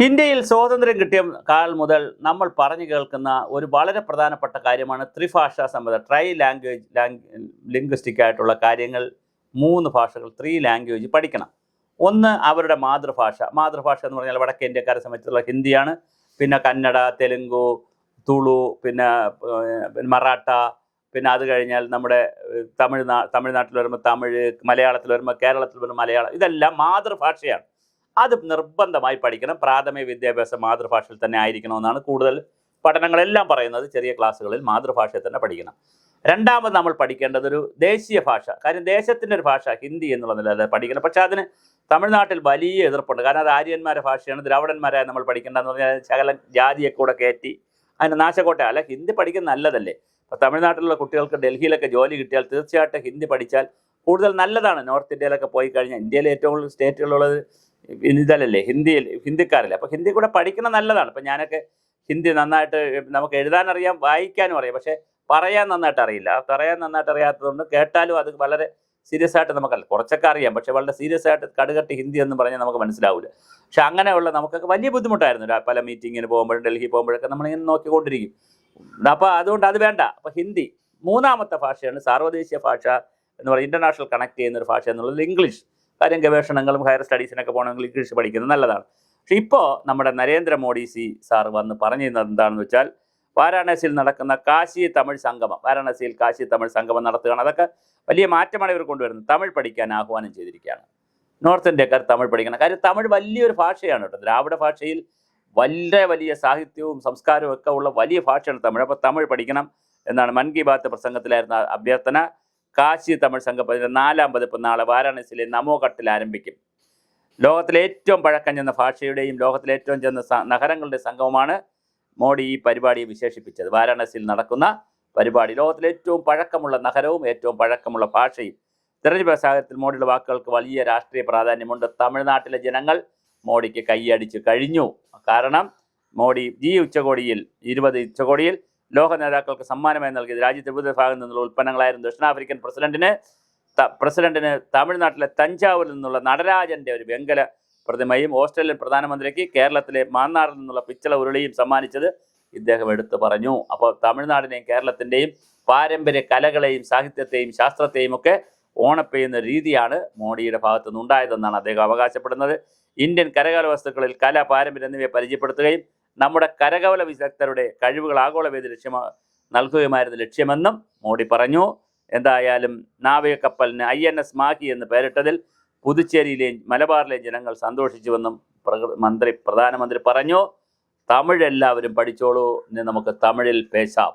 ഇന്ത്യയിൽ സ്വാതന്ത്ര്യം കിട്ടിയ കാലം മുതൽ നമ്മൾ പറഞ്ഞു കേൾക്കുന്ന ഒരു വളരെ പ്രധാനപ്പെട്ട കാര്യമാണ് ത്രിഭാഷാ സമ്മതം. ലിംഗ്വിസ്റ്റിക് ആയിട്ടുള്ള കാര്യങ്ങൾ. 3 ഭാഷകൾ, 3 ലാംഗ്വേജ് പഠിക്കണം. ഒന്ന് അവരുടെ മാതൃഭാഷ. മാതൃഭാഷ എന്ന് പറഞ്ഞാൽ വടക്കേ ഇന്ത്യക്കാരെ സംബന്ധിച്ചുള്ള ഹിന്ദിയാണ്. പിന്നെ കന്നഡ, തെലുങ്കു, തുളു, പിന്നെ മറാഠ, പിന്നെ അത് കഴിഞ്ഞാൽ നമ്മുടെ തമിഴ്നാട്ടിൽ വരുമ്പോൾ തമിഴ്, മലയാളത്തിൽ വരുമ്പോൾ കേരളത്തിൽ വരുമ്പോൾ മലയാളം. ഇതെല്ലാം മാതൃഭാഷയാണ്. അത് നിർബന്ധമായി പഠിക്കണം. പ്രാഥമിക വിദ്യാഭ്യാസം മാതൃഭാഷയിൽ തന്നെ ആയിരിക്കണമെന്നാണ് കൂടുതൽ പഠനങ്ങളെല്ലാം പറയുന്നത്. ചെറിയ ക്ലാസ്സുകളിൽ മാതൃഭാഷയിൽ തന്നെ പഠിക്കണം. രണ്ടാമത് നമ്മൾ പഠിക്കേണ്ടത് ഒരു ദേശീയ ഭാഷ. കാര്യം ദേശത്തിൻ്റെ ഒരു ഭാഷ ഹിന്ദി എന്നുള്ള നിലയിൽ പഠിക്കണം. പക്ഷേ അതിന് തമിഴ്നാട്ടിൽ വലിയ എതിർപ്പുണ്ട്. കാരണം അത് ആര്യന്മാരുടെ ഭാഷയാണ്. ദ്രാവിഡന്മാരായ നമ്മൾ പഠിക്കേണ്ടതെന്ന് പറഞ്ഞാൽ ശകലം ജാതിയൊക്കെ കൂടെ കയറ്റി അതിന് നാശക്കോട്ട. അല്ല, ഹിന്ദി പഠിക്കുന്നത് നല്ലതല്ലേ? ഇപ്പോൾ തമിഴ്നാട്ടിലുള്ള കുട്ടികൾക്ക് ഡൽഹിയിലൊക്കെ ജോലി കിട്ടിയാൽ തീർച്ചയായിട്ടും ഹിന്ദി പഠിച്ചാൽ കൂടുതൽ നല്ലതാണ്. നോർത്ത് ഇന്ത്യയിലൊക്കെ പോയി കഴിഞ്ഞാൽ ഇന്ത്യയിലെ ഏറ്റവും കൂടുതൽ സ്റ്റേറ്റുകളുള്ളത് ഇതല്ലേ, ഹിന്ദിക്കാരല്ലേ. അപ്പോൾ ഹിന്ദി കൂടെ പഠിക്കണം, നല്ലതാണ്. ഇപ്പം ഞാനൊക്കെ ഹിന്ദി നന്നായിട്ട് നമുക്ക് എഴുതാനറിയാം, വായിക്കാനും അറിയാം. പക്ഷേ പറയാൻ നന്നായിട്ട് അറിയില്ല. പറയാൻ നന്നായിട്ട് അറിയാത്തതുകൊണ്ട് കേട്ടാലും അത് വളരെ സീരിയസ് ആയിട്ട് നമുക്കല്ല, കുറച്ചൊക്കെ അറിയാം. പക്ഷേ വളരെ സീരിയസ് ആയിട്ട് കടുകട്ടി ഹിന്ദി എന്ന് പറഞ്ഞാൽ നമുക്ക് മനസ്സിലാവില്ല. പക്ഷെ അങ്ങനെയുള്ള നമുക്കൊക്കെ വലിയ ബുദ്ധിമുട്ടായിരുന്നു. പല മീറ്റിങ്ങിന് പോകുമ്പോഴും ഡൽഹി പോകുമ്പോഴൊക്കെ നമ്മളിങ്ങനെ നോക്കിക്കൊണ്ടിരിക്കും. അപ്പോൾ അതുകൊണ്ട് അത് വേണ്ട. അപ്പോൾ ഹിന്ദി. മൂന്നാമത്തെ ഭാഷയാണ് സാർവദേശീയ ഭാഷ എന്ന് പറയുന്നത്. ഇൻ്റർനാഷണൽ കണക്ട് ചെയ്യുന്നൊരു ഭാഷ എന്നുള്ളത് ഇംഗ്ലീഷ്. കാര്യം ഗവേഷണങ്ങളും ഹയർ സ്റ്റഡീസിനൊക്കെ പോകണമെങ്കിൽ ഇംഗ്ലീഷ് പഠിക്കുന്നത് നല്ലതാണ്. പക്ഷേ ഇപ്പോൾ നമ്മുടെ നരേന്ദ്രമോദി സാർ വന്ന് പറഞ്ഞിരുന്നത് എന്താണെന്ന് വെച്ചാൽ, വാരാണസിയിൽ നടക്കുന്ന കാശി തമിഴ് സംഗമം, വാരാണസിയിൽ കാശി തമിഴ് സംഗമം നടത്തുകയാണ്. അതൊക്കെ വലിയ മാറ്റമാണ് ഇവർ കൊണ്ടുവരുന്നത്. തമിഴ് പഠിക്കാൻ ആഹ്വാനം ചെയ്തിരിക്കുകയാണ്. നോർത്ത് ഇന്ത്യക്കാർ തമിഴ് പഠിക്കണം. കാര്യം തമിഴ് വലിയൊരു ഭാഷയാണ് കേട്ടോ. ദ്രാവിഡ ഭാഷയിൽ വലിയ സാഹിത്യവും സംസ്കാരവും ഒക്കെ ഉള്ള വലിയ ഭാഷയാണ് തമിഴ്. അപ്പോൾ തമിഴ് പഠിക്കണം എന്നാണ് മൻ കി ബാത്ത് പ്രസംഗത്തിലായിരുന്ന അഭ്യർത്ഥന. കാശി തമിഴ് സംഗമത്തിൻ്റെ 4ാം പതിപ്പ് നാളെ വാരാണസിയിലെ നമോഘട്ടിൽ ആരംഭിക്കും. ലോകത്തിലെ ഏറ്റവും പഴക്കം ചെന്ന ഭാഷയുടെയും ലോകത്തിലെ ഏറ്റവും ചെന്ന നഗരങ്ങളുടെ സംഗമമാണ് മോഡി ഈ പരിപാടിയെ വിശേഷിപ്പിച്ചത്. വാരാണസിയിൽ നടക്കുന്ന പരിപാടി ലോകത്തിലെ ഏറ്റവും പഴക്കമുള്ള നഗരവും ഏറ്റവും പഴക്കമുള്ള ഭാഷയും. തെരഞ്ഞെടുപ്പ് സാഹചര്യത്തിൽ മോഡിയുടെ വാക്കുകൾക്ക് വലിയ രാഷ്ട്രീയ പ്രാധാന്യമുണ്ട്. തമിഴ്നാട്ടിലെ ജനങ്ങൾ മോഡിക്ക് കൈയടിച്ച് കഴിഞ്ഞു. കാരണം മോഡി ഉച്ചകോടിയിൽ 20 ഉച്ചകോടിയിൽ ലോക നേതാക്കൾക്ക് സമ്മാനമായി നൽകിയത് രാജ്യത്തെ വിവിധ ഭാഗത്തു നിന്നുള്ള ഉൽപ്പന്നങ്ങളായിരുന്നു. ദക്ഷിണാഫ്രിക്കൻ പ്രസിഡന്റിന് തമിഴ്നാട്ടിലെ തഞ്ചാവൂരിൽ നിന്നുള്ള നടരാജൻ്റെ ഒരു വെങ്കല പ്രതിമയും ഓസ്ട്രേലിയൻ പ്രധാനമന്ത്രിക്ക് കേരളത്തിലെ മാന്നാറിൽ നിന്നുള്ള പിച്ചള ഉരുളിയും സമ്മാനിച്ചത് ഇദ്ദേഹം എടുത്തു പറഞ്ഞു. അപ്പോൾ തമിഴ്നാടിനെയും കേരളത്തിൻ്റെയും പാരമ്പര്യ കലകളെയും സാഹിത്യത്തെയും ശാസ്ത്രത്തെയും ഒക്കെ ഓണപ്പെയ്യുന്ന രീതിയാണ് മോഡിയുടെ ഭാഗത്തു നിന്നുണ്ടായതെന്നാണ് അദ്ദേഹം അവകാശപ്പെടുന്നത്. ഇന്ത്യൻ കരകൗശല വസ്തുക്കളിൽ കല, പാരമ്പര്യം എന്നിവയെ പരിചയപ്പെടുത്തുകയും നമ്മുടെ കരകൗശല വിദഗ്ധരുടെ കഴിവുകൾ ആഗോളവേദി നൽകുകയുമായിരുന്നു ലക്ഷ്യമെന്നും മോഡി പറഞ്ഞു. എന്തായാലും നാവിക കപ്പലിന് INS മാഹി എന്ന് പേരിട്ടതിൽ പുതുച്ചേരിയിലെയും മലബാറിലെയും ജനങ്ങൾ സന്തോഷിച്ചുവെന്നും പ്രധാനമന്ത്രി പറഞ്ഞു. തമിഴ് എല്ലാവരും പഠിച്ചോളൂ, ഇനി നമുക്ക് തമിഴിൽ പേശാം.